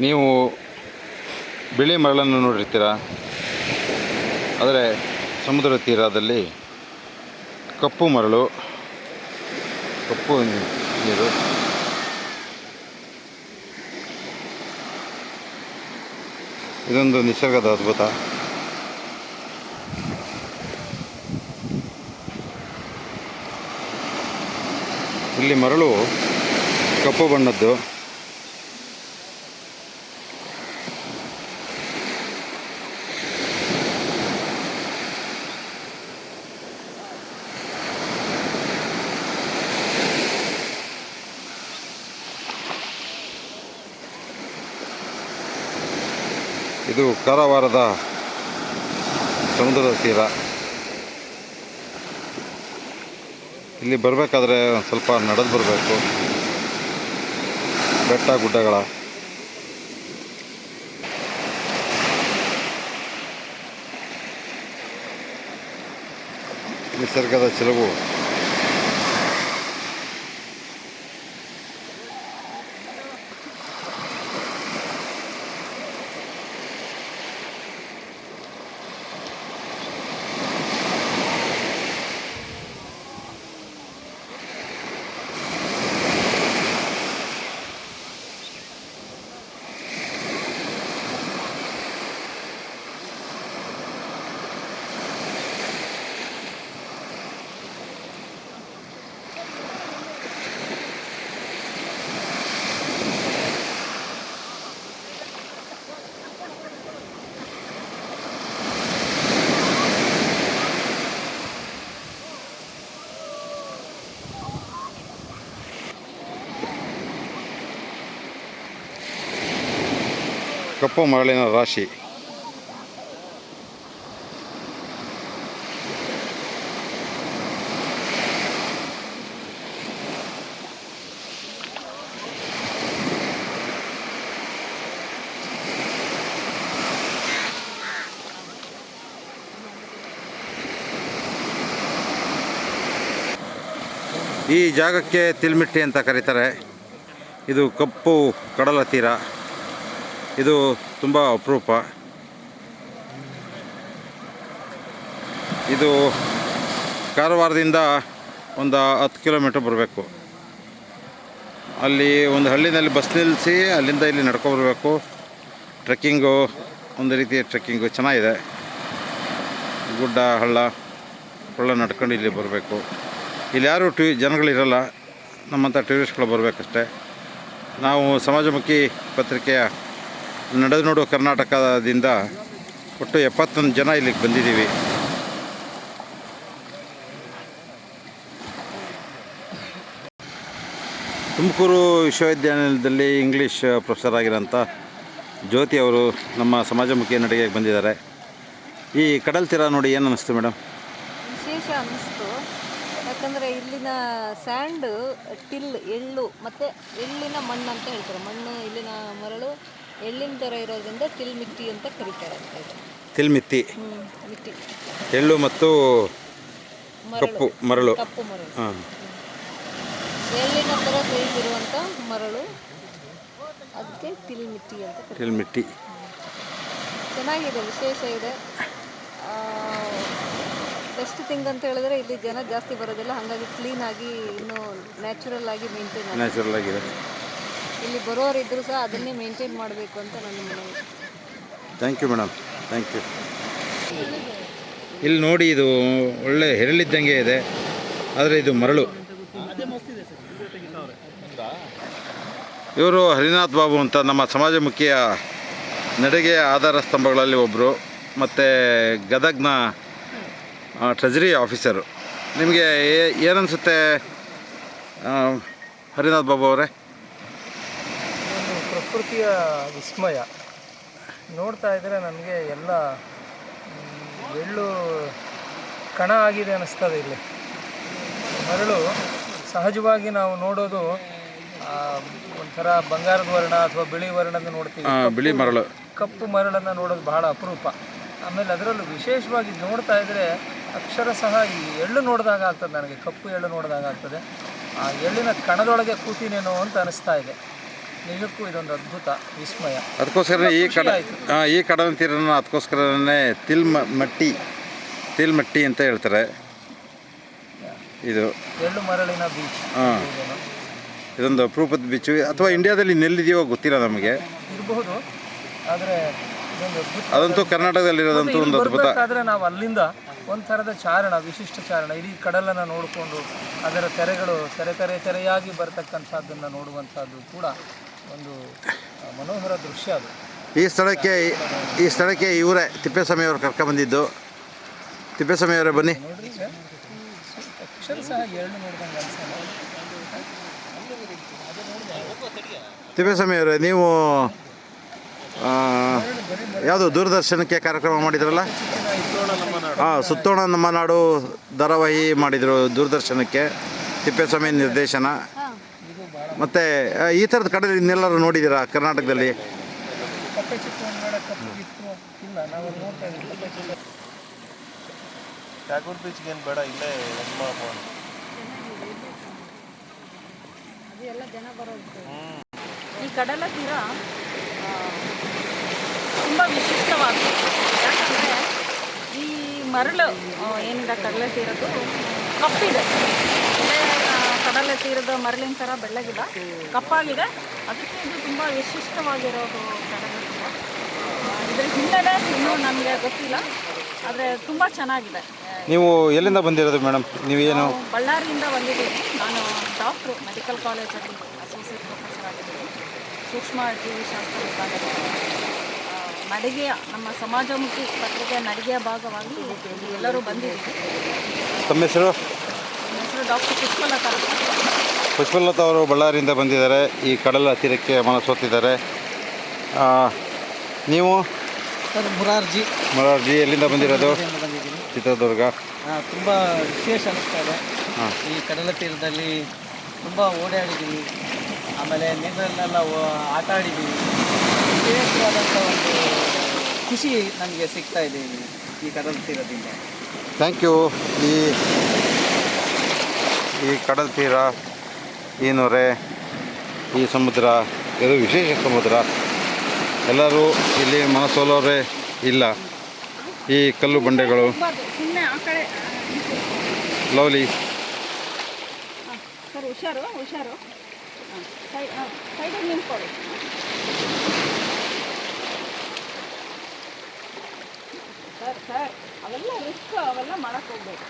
ನೀವು ಬಿಳಿ ಮರಳನ್ನು ನೋಡಿರ್ತೀರ, ಆದರೆ ಸಮುದ್ರ ತೀರದಲ್ಲಿ ಕಪ್ಪು ಮರಳು, ಕಪ್ಪು ನೀರು. ಇದೊಂದು ನಿಸರ್ಗದ ಅದ್ಭುತ. ಇಲ್ಲಿ ಮರಳು ಕಪ್ಪು ಬಣ್ಣದ್ದು. ಇದು ಕಾರವಾರದ ಸಮುದ್ರದ ತೀರ. ಇಲ್ಲಿ ಬರಬೇಕಾದ್ರೆ ಒಂದು ಸ್ವಲ್ಪ ನಡೆದು ಬರಬೇಕು. ಬೆಟ್ಟ ಗುಡ್ಡಗಳ ನಿಸರ್ಗದ ಚೆಲುವು. ಕಪ್ಪು ಮರಳಿನ ರಾಶಿ. ಈ ಜಾಗಕ್ಕೆ ತಿಲ್ಮಿಟ್ಟಿ ಅಂತ ಕರೀತಾರೆ. ಇದು ಕಪ್ಪು ಕಡಲ ತೀರ. ಇದು ತುಂಬ ಅಪರೂಪ. ಇದು ಕಾರವಾರದಿಂದ ಒಂದು 10 ಕಿಲೋಮೀಟರ್ ಬರಬೇಕು. ಅಲ್ಲಿ ಒಂದು ಹಳ್ಳಿನಲ್ಲಿ ಬಸ್ ನಿಲ್ಲಿಸಿ ಅಲ್ಲಿಂದ ಇಲ್ಲಿ ನಡ್ಕೊಬರ್ಬೇಕು. ಟ್ರೆಕ್ಕಿಂಗು, ಒಂದು ರೀತಿಯ ಟ್ರೆಕ್ಕಿಂಗು ಚೆನ್ನಾಗಿದೆ. ಗುಡ್ಡ ಹಳ್ಳ ನಡ್ಕೊಂಡು ಇಲ್ಲಿ ಬರಬೇಕು. ಇಲ್ಲಿ ಯಾರೂ ಜನಗಳಿರಲ್ಲ, ನಮ್ಮಂಥ ಟೂರಿಸ್ಟ್ಗಳು ಬರಬೇಕಷ್ಟೆ. ನಾವು ಸಮಾಜಮುಖಿ ಪತ್ರಿಕೆಯ ನಡೆದು ನೋಡು ಕರ್ನಾಟಕದಿಂದ ಒಟ್ಟು 71 ಜನ ಇಲ್ಲಿಗೆ ಬಂದಿದ್ದೀವಿ. ತುಮಕೂರು ವಿಶ್ವವಿದ್ಯಾನಿಲಯದಲ್ಲಿ ಇಂಗ್ಲೀಷ್ ಪ್ರೊಫೆಸರ್ ಆಗಿರೋಂಥ ಜ್ಯೋತಿ ಅವರು ನಮ್ಮ ಸಮಾಜಮುಖಿ ನಡಿಗೆಗೆ ಬಂದಿದ್ದಾರೆ. ಈ ಕಡಲ ತೀರ ನೋಡಿ ಏನು ಅನ್ನಿಸ್ತು ಮೇಡಮ್? ವಿಶೇಷ ಅನ್ನಿಸ್ತು. ಯಾಕಂದರೆ ಇಲ್ಲಿನ ಸ್ಯಾಂಡು ಎಳ್ಳು ಮತ್ತು ಎಳ್ಳಿನ ಮಣ್ಣು ಅಂತ ಹೇಳ್ತಾರೆ. ಮಣ್ಣು, ಇಲ್ಲಿನ ಮರಳು ಎಳ್ಳಿನ ಥರ ಇರೋದ್ರಿಂದ ತಿಲ್ಮಿಟ್ಟಿ ಅಂತ ಕರೀತಾರೆ. ತಿಲ್ಮಿತ್ತಿ, ಮಿಟ್ಟಿ, ಎಳ್ಳು ಮತ್ತು ಕಪ್ಪು ಮರಳು. ಹಾಂ, ಎಳ್ಳಿನ ಥರ ಸೈಜ್ ಇರುವಂಥ ಮರಳು, ಅದಕ್ಕೆ ತಿಲ್ಮಿಟ್ಟಿ ಅಂತ. ತಿಲ್ಮಿಟ್ಟಿ ಚೆನ್ನಾಗಿದೆ, ವಿಶೇಷ ಇದೆ. ಬೆಸ್ಟ್ ಥಿಂಗ್ ಅಂತ ಹೇಳಿದ್ರೆ ಇಲ್ಲಿ ಜನ ಜಾಸ್ತಿ ಬರೋದಿಲ್ಲ, ಹಾಗಾಗಿ ಕ್ಲೀನಾಗಿ ಇನ್ನೂ ನ್ಯಾಚುರಲ್ ಆಗಿ ನ್ಯಾಚುರಲ್ ಆಗಿದೆ. ಇಲ್ಲಿ ಬರೋರಿದ್ದರೂ ಸಹ ಅದನ್ನೇ ಮೇಂಟೈನ್ ಮಾಡಬೇಕು ಅಂತ ನನ್ನ ಮನವಿ. Thank you madam, thank you. ಇಲ್ಲಿ ನೋಡಿ, ಇದು ಒಳ್ಳೆ ಹೆರಳಿದ್ದಂಗೆ ಇದೆ, ಆದರೆ ಇದು ಮರಳು. ಇವರು ಹರಿನಾಥ್ ಬಾಬು ಅಂತ ನಮ್ಮ ಸಮಾಜಮುಖಿಯ ನಡಿಗೆಯ ಆಧಾರ ಸ್ತಂಭಗಳಲ್ಲಿ ಒಬ್ಬರು, ಮತ್ತು ಗದಗ್ನ ಟ್ರೆಜರಿ ಆಫೀಸರು. ನಿಮಗೆ ಏನನ್ಸುತ್ತೆ ಹರಿನಾಥ್ ಬಾಬು ಅವರೇ? ಪ್ರಕೃತಿಯ ವಿಸ್ಮಯ ನೋಡ್ತಾ ಇದ್ದರೆ ನನಗೆ ಎಲ್ಲ ಎಳ್ಳು ಕಣ ಆಗಿದೆ ಅನ್ನಿಸ್ತದೆ. ಇಲ್ಲಿ ಮರಳು ಸಹಜವಾಗಿ ನಾವು ನೋಡೋದು ಒಂಥರ ಬಂಗಾರದ ವರ್ಣ ಅಥವಾ ಬಿಳಿ ವರ್ಣದ ನೋಡ್ತೀವಿ. ಬಿಳಿ ಮರಳು, ಕಪ್ಪು ಮರಳನ್ನು ನೋಡೋದು ಬಹಳ ಅಪರೂಪ. ಆಮೇಲೆ ಅದರಲ್ಲೂ ವಿಶೇಷವಾಗಿ ನೋಡ್ತಾ ಇದ್ದರೆ ಅಕ್ಷರಶಃ ಈ ಎಳ್ಳು ನೋಡಿದಾಗ ಆಗ್ತದೆ ನನಗೆ, ಕಪ್ಪು ಎಳ್ಳು ನೋಡಿದಾಗ ಆಗ್ತದೆ. ಆ ಎಳ್ಳಿನ ಕಣದೊಳಗೆ ಕೂತೀನೇನೋ ಅಂತ ಅನಿಸ್ತಾ ಇದೆ. ನಿಜಕ್ಕೂ ಇದೊಂದು ಅದ್ಭುತ ವಿಸ್ಮಯ. ಅದಕ್ಕೋಸ್ಕರ ಈ ಕಡಲ ತೀರನ ಅದಕ್ಕೋಸ್ಕರನೇ ತಿಲ್ಮಟ್ಟಿ ಅಂತ ಹೇಳ್ತಾರೆ. ಇದು ಎಳ್ಳು ಮರಳಿನ ಬೀಚ್. ಹಾಂ, ಇದೊಂದು ಅಪರೂಪದ ಬೀಚ್. ಅಥವಾ ಇಂಡಿಯಾದಲ್ಲಿ ಇನ್ನೆಲ್ಲಿದೆಯೋ ಗೊತ್ತಿಲ್ಲ ನಮಗೆ, ಇರಬಹುದು. ಆದರೆ ಅದಂತೂ ಕರ್ನಾಟಕದಲ್ಲಿರೋದಂತೂ ಒಂದು ಅದ್ಭುತ. ಆದರೆ ನಾವು ಅಲ್ಲಿಂದ ಒಂಥರದ ಚಾರಣ, ವಿಶಿಷ್ಟ ಚಾರಣ, ಇಡೀ ಕಡಲನ್ನು ನೋಡಿಕೊಂಡು ಅದರ ತೆರೆಗಳು ತೆರೆಯಾಗಿ ಬರ್ತಕ್ಕಂಥದ್ದನ್ನು ನೋಡುವಂಥದ್ದು ಕೂಡ ಒಂದು ಮನೋಹರ ದೃಶ್ಯ. ಅದು ಈ ಸ್ಥಳಕ್ಕೆ ಇವರೇ ತಿಪ್ಪೇಸ್ವಾಮಿಯವರು ಕರ್ಕೊಂಡ್ಬಂದಿದ್ದು. ತಿಪ್ಪೇಸ್ವಾಮಿಯವರೇ ಬನ್ನಿ. ನೋಡ್ರಿ ಅಕ್ಷರ ಸಹ ಎಳ್ಳು ನೋಡ್ದಂಗೆ ಅನ್ಸಲ್ಲ. ತಿಪ್ಪೇಸ್ವಾಮಿಯವರೇ, ನೀವು ಯಾವುದು ದೂರದರ್ಶನಕ್ಕೆ ಕಾರ್ಯಕ್ರಮ ಮಾಡಿದ್ರಲ್ಲ? ಹಾಂ, ಸುತ್ತೋಣ ನಮ್ಮ ನಾಡು ಧಾರಾವಾಹಿ ಮಾಡಿದರು ದೂರದರ್ಶನಕ್ಕೆ, ತಿಪ್ಪೇಸ್ವಾಮಿ ನಿರ್ದೇಶನ. ಮತ್ತು ಈ ಥರದ ಕಡೆ ಇನ್ನೆಲ್ಲರೂ ನೋಡಿದ್ದೀರಾ ಕರ್ನಾಟಕದಲ್ಲಿ? ಟ್ಯಾಗೋರ್ ಬೀಚ್ಗೆ ಏನು ಬೇಡ, ಇಲ್ಲೇ ಈ ಕಡಲ ತೀರ ತುಂಬ ವಿಶಿಷ್ಟವಾಗಿದೆ. ಯಾಕಂದರೆ ಈ ಮರಳು ಏನಿದೆ ಕಡಲ ತೀರದ್ದು ಕಪ್ಪಿದೆ. ಕಡಲ ತೀರದ ಮರಳಿನ ಥರ ಬೆಳ್ಳಗಿಲ್ಲ, ಕಪ್ಪಾಗಿದೆ. ಅದಕ್ಕೆ ಇದು ತುಂಬ ವಿಶಿಷ್ಟವಾಗಿರೋದು ಕಡಲ ತೀರ. ಇದ್ರ ಹಿನ್ನೆಲೆ ಇನ್ನೂ ನನಗೆ ಗೊತ್ತಿಲ್ಲ, ಆದರೆ ತುಂಬ ಚೆನ್ನಾಗಿದೆ. ನೀವು ಎಲ್ಲಿಂದ ಬಂದಿರೋದು ಮೇಡಮ್? ನೀವೇನು? ಬಳ್ಳಾರಿಯಿಂದ ಬಂದಿದ್ದೀನಿ. ನಾನು ಡಾಕ್ಟ್ರು, ಮೆಡಿಕಲ್ ಕಾಲೇಜಲ್ಲಿ ಅಸೋಸಿಯೇಟ್ ಪ್ರೊಫೆಸರ್ ಆಗಿದ್ದೀನಿ. ಸೂಕ್ಷ್ಮ ಜೀವಿಶಾಸ್ತ್ರ ವಿಭಾಗದಲ್ಲಿ ನಡಿಗೆಯ ನಮ್ಮ ಸಮಾಜಮುಖಿ ಪತ್ರಿಕೆಯ ನಡಿಗೆಯ ಭಾಗವಾಗಿ ಎಲ್ಲರೂ ಬಂದಿದ್ದೀವಿ. ತಮ್ಮ ಹೆಸರು? ನನ್ನ ಹೆಸರು ಡಾಕ್ಟರ್ ಪುಷ್ಪಲತಾ. ಪುಷ್ಪಲತಾ ಅವರು ಬಳ್ಳಾರಿಯಿಂದ ಬಂದಿದ್ದಾರೆ. ಈ ಕಡಲ ತೀರಕ್ಕೆ ಮನಸೋತಿದ್ದಾರೆ. ನೀವು? ಸರ್ ಮೊರಾರ್ಜಿ ಎಲ್ಲಿಂದ ಬಂದಿರೋದು? ಬಂದಿದ್ದೀನಿ. ಚಿತ್ರದುರ್ಗ. ತುಂಬ ವಿಶೇಷ ಅನ್ನಿಸ್ತಾ ಇದೆ. ಈ ಕಡಲ ತೀರದಲ್ಲಿ ತುಂಬ ಓಡಾಡಿದ್ದೀವಿ, ಆಮೇಲೆ ನೀರಲ್ಲೆಲ್ಲ ಆಟ ಆಡಿದ್ದೀವಿ. ವಿಶೇಷವಾದಂಥ ಒಂದು ಖುಷಿ ನಮಗೆ ಸಿಗ್ತಾ ಇದೆ ಈ ಕಡಲ ತೀರದಿಂದ. Thank you. ಈ ಕಡಲ ತೀರ, ಈ ನೊರೆ, ಈ ಸಮುದ್ರ, ಇದು ವಿಶೇಷ ಸಮುದ್ರ. ಎಲ್ಲರೂ ಇಲ್ಲಿ ಮನಸೋಲೋರೇ ಇಲ್ಲ. ಈ ಕಲ್ಲು ಬಂಡೆಗಳು ಲವ್ಲಿ. ಸರ್ ಹುಷಾರು ಸೈಡಿಗೆ ನಿಂತ್ಕೊಳ್ಳಿ. ಸರ್ ಅವೆಲ್ಲ ರಿಸ್ಕ್, ಅವೆಲ್ಲ ಮಾಡೋಕ್ಕೆ ಹೋಗ್ಬೇಕು.